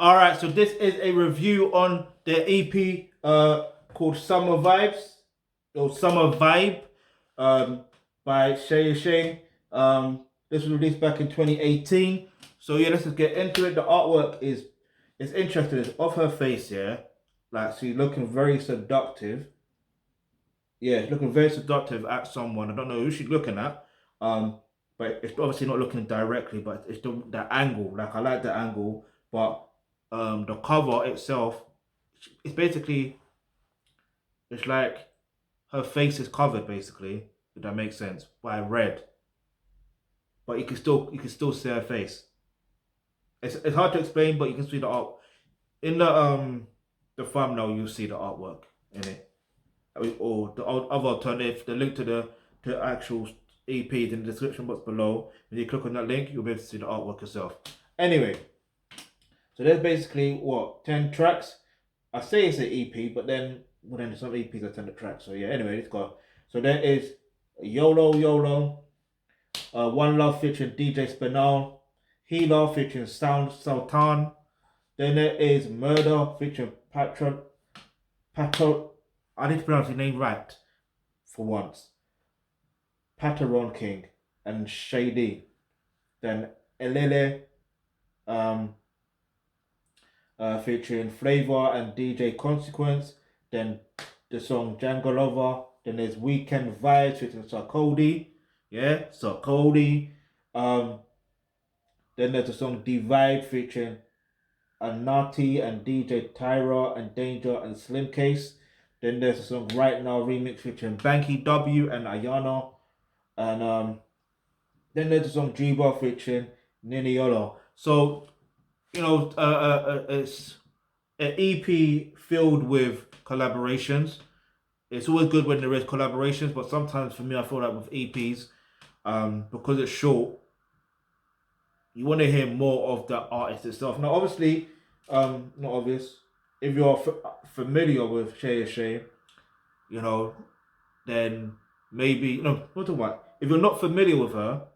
All right, so this is a review on the EP called Summer Vibes or Summer Vibe um, by Seyi Shay. This was released back in 2018. So yeah, let's just get into it. The artwork is interesting. It's of her face, yeah. Like she's looking very seductive. Yeah, she's looking very seductive at someone. I don't know who she's looking at. But it's obviously not looking directly, but it's the angle. Like I like the angle, but the cover itself, it's basically it's like her face is covered basically, if that makes sense, by red. But you can still see her face. It's hard to explain, but you can see the art in the thumbnail. You'll see the artwork in it, or the other alternative, the link to the actual EP is in the description box below. When you click on that link, you'll be able to see the artwork yourself. Anyway, so there's basically what 10 tracks. I say it's an EP, but then some EPs are 10 tracks. So yeah, anyway, let's go. So there is YOLO YOLO, One Love featuring DJ Spinal, Healer featuring Sound Sultan. Then there is Murder featuring Patron. I need to pronounce his name right for once. Patron King and Shady. Then Elele, um, featuring Flavor and DJ Consequence. Then the song Django Lover. Then there's Weekend Vibes featuring Sarkodie. Yeah, Sarkodie. Then there's the song Divide featuring Anati and DJ Tyra and Danger and Slimcase. Then there's the song Right Now remix featuring Banky W and Ayana. And then there's the song Juba featuring Niniolo. So, it's an EP filled with collaborations. It's always good when there is collaborations, but sometimes for me, I feel like with EPs, because it's short, you want to hear more of the artist itself. Now, obviously, not obvious. If you're familiar with Seyi Shay, then maybe no. Not to what. If you're not familiar with her,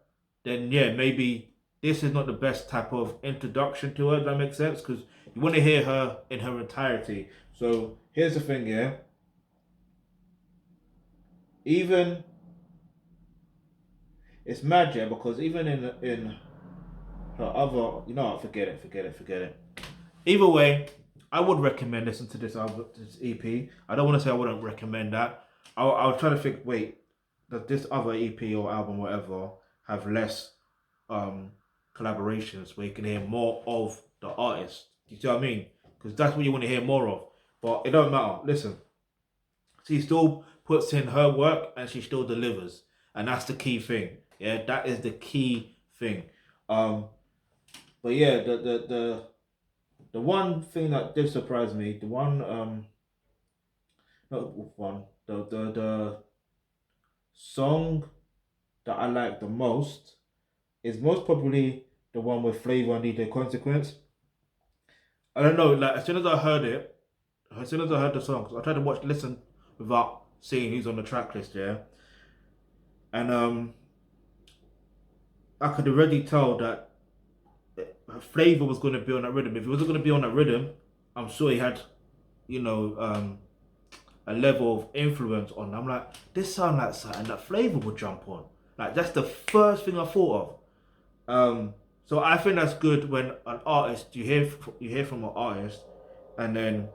then yeah, maybe this is not the best type of introduction to her. If that makes sense, because you want to hear her in her entirety. So here's the thing, yeah. Even it's mad, yeah, because even in her other, forget it. Either way, I would recommend listening to this album, this EP. I don't want to say I wouldn't recommend that. I'll try to think. Wait, does this other EP or album, whatever, have less collaborations where you can hear more of the artist? You see what I mean? Because that's what you want to hear more of. But it don't matter. Listen, she still puts in her work and she still delivers, and that's the key thing. Yeah, that is the key thing. But yeah, the one thing that did surprise me, the one not one, the song that I like the most is most probably the one with Flavor and DJ Consequence. I don't know, like as soon as I heard it, as soon as I heard the song, 'cause I tried to listen without seeing who's on the track list, yeah. And I could already tell that Flavor was going to be on that rhythm. If he wasn't going to be on that rhythm, I'm sure he had, you know, a level of influence on. I'm like, this sound like something that Flavor would jump on. Like that's the first thing I thought of. So I think that's good when an artist you hear from an artist, and then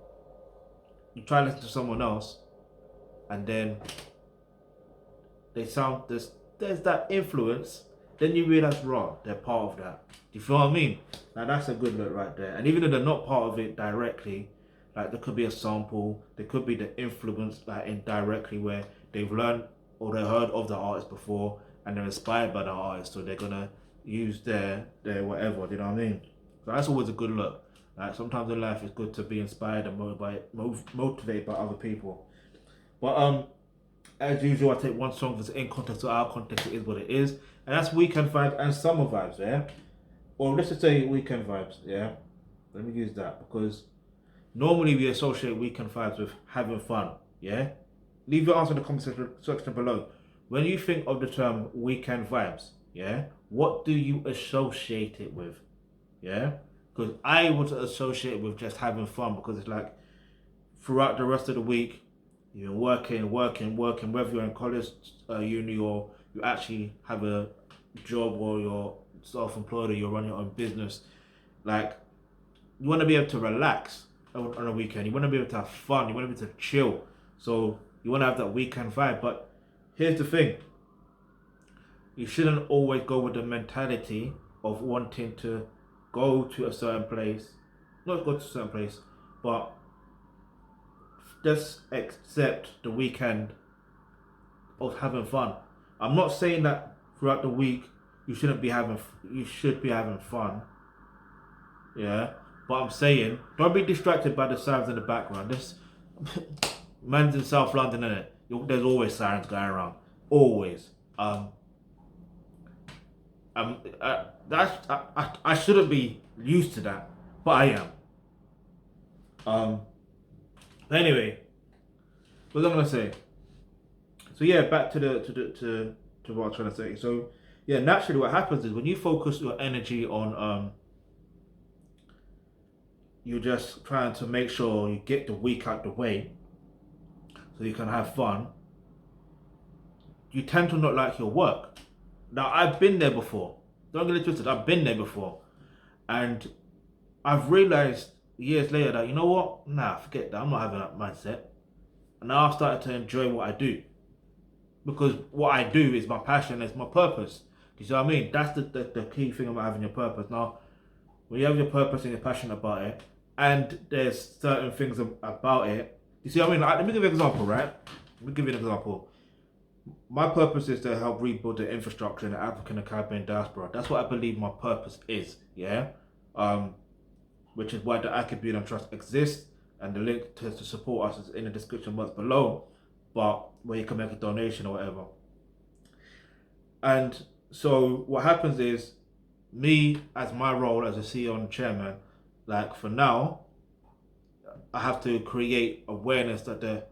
you try to listen to someone else, and then they sound there's that influence. Then you realize, raw, they're part of that. Do you feel what I mean? Now that's a good look right there. And even though they're not part of it directly, like there could be a sample, there could be the influence like indirectly where they've learned or they heard of the artist before and they're inspired by the artist, so they're gonna use their whatever. You know what I mean? So that's always a good look. Like sometimes in life it's good to be inspired and motivated by other people. But as usual, I take one song that's in context or out of context. It is what it is, and that's Weekend Vibes and Summer Vibes. Yeah, or let's just say Weekend Vibes. Yeah, let me use that because normally we associate Weekend Vibes with having fun. Yeah, leave your answer in the comment section below. When you think of the term Weekend Vibes, yeah, what do you associate it with? Yeah, Because I want to associate with just having fun, because it's like throughout the rest of the week, you're working, whether you're in college, uni, or you actually have a job, or you're self-employed, or you're running your own business. Like, you want to be able to relax on a weekend. You want to be able to have fun. You want to be able to chill. So you want to have that weekend vibe. But here's the thing. You shouldn't always go with the mentality of wanting to go to a certain place. Not go to a certain place, but just accept the weekend of having fun. I'm not saying that throughout the week you should be having fun. Yeah. But I'm saying, don't be distracted by the sirens in the background. This man's in South London, innit? There's always sirens going around. Always. I shouldn't be used to that, but I am. Anyway, what was I gonna say? So yeah, back to what I'm trying to say. So yeah, naturally, what happens is when you focus your energy on you're just trying to make sure you get the week out the way, so you can have fun. You tend to not like your work. Now, I've been there before. Don't get it twisted. I've been there before, and I've realized years later that, you know what? Nah, forget that. I'm not having that mindset. And now I've started to enjoy what I do, because what I do is my passion. It's my purpose. Do you see what I mean? That's the key thing about having your purpose. Now, when you have your purpose and you're passionate about it, and there's certain things about it. You see what I mean? Let me give you an example, right? Let me give you an example. My purpose is to help rebuild the infrastructure in the African and Caribbean diaspora. That's what I believe my purpose is, yeah? Which is why the Alkebulantrust exists, and the link to support us is in the description box below, but where you can make a donation or whatever. And so what happens is, me, as my role as a CEO and chairman, like for now, I have to create awareness that the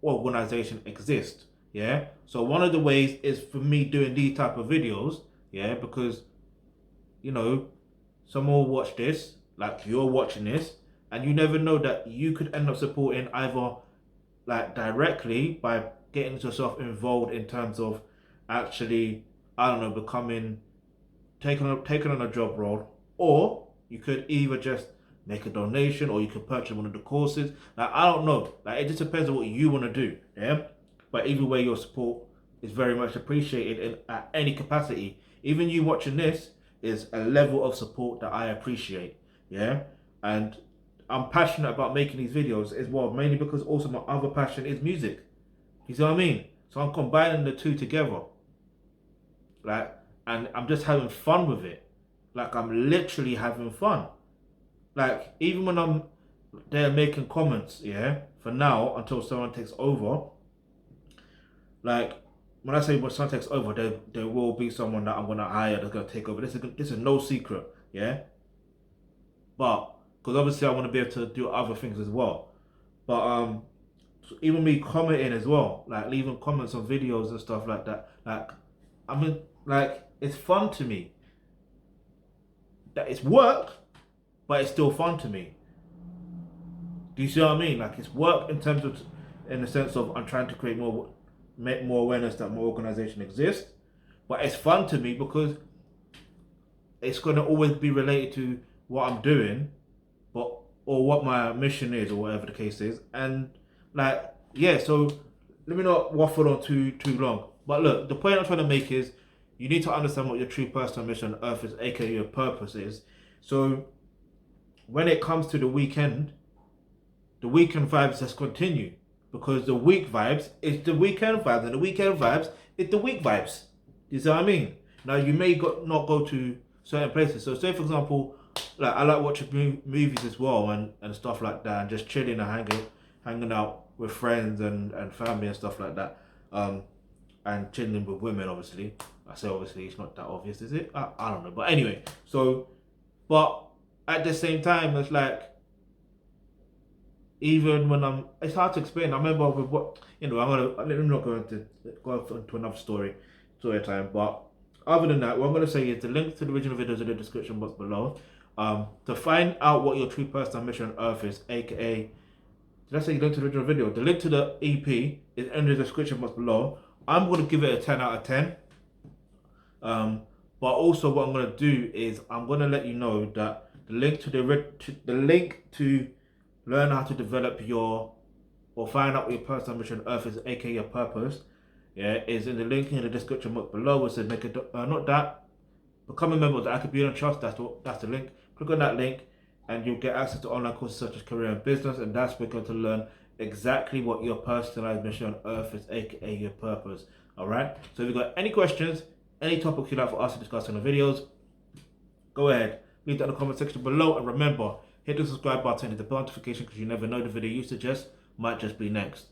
organization exists. Yeah. So one of the ways is for me doing these type of videos. Yeah, because someone will watch this, like you're watching this, and you never know that you could end up supporting either like directly by getting yourself involved in terms of actually, I don't know, taking on a job role, or you could either just make a donation, or you could purchase one of the courses. Like, I don't know. Like, it just depends on what you want to do. Yeah. But either way, your support is very much appreciated at any capacity. Even you watching this is a level of support that I appreciate. Yeah. And I'm passionate about making these videos as well, mainly because also my other passion is music. You see what I mean? So I'm combining the two together. Like, and I'm just having fun with it. Like, I'm literally having fun. Like, even when I'm there making comments, yeah, for now, until someone takes over, like, when I say when someone takes over, there will be someone that I'm going to hire that's going to take over. This is no secret, yeah? But, because obviously I want to be able to do other things as well. But, so even me commenting as well, like, leaving comments on videos and stuff like that, like, I mean, like, it's fun to me. That it's work, but it's still fun to me. Do you see what I mean? Like, it's work in the sense of I'm trying to make more awareness that my organization exists, but it's fun to me because it's going to always be related to what I'm doing, or what my mission is, or whatever the case is. And like, yeah, so let me not waffle on too long. But look, the point I'm trying to make is, you need to understand what your true personal mission on earth is, aka your purpose is. So when it comes to the weekend vibes just continue, because the week vibes is the weekend vibes, and the weekend vibes is the week vibes. You see what I mean? Now, you may not go to certain places. So say, for example, like, I like watching movies as well, and stuff like that, and just chilling and hanging out with friends and family and stuff like that. And chilling with women, obviously. I say obviously, it's not that obvious, is it? I don't know. But anyway, so, but at the same time, it's like, even when it's hard to explain. I remember with what, I'm not going to go into another story time. But other than that, what I'm going to say is the link to the original videos in the description box below. To find out what your true purpose and mission on earth is, aka, did I say link to the original video? The link to the EP is in the description box below. I'm going to give it a 10 out of 10. But also what I'm going to do is I'm going to let you know that the link to learn how to develop your, or find out what your personal mission on earth is, aka your purpose, yeah, is in the link in the description box below. It says make it, not that, become a member of the Alkebulantrust. That's the link. Click on that link and you'll get access to online courses such as career and business, and that's where you're going to learn exactly what your personalized mission on earth is, aka your purpose. Alright, so if you've got any questions, any topics you'd like for us to discuss in the videos, go ahead, leave that in the comment section below, and remember, hit the subscribe button and hit the bell notification, because you never know, the video you suggest might just be next.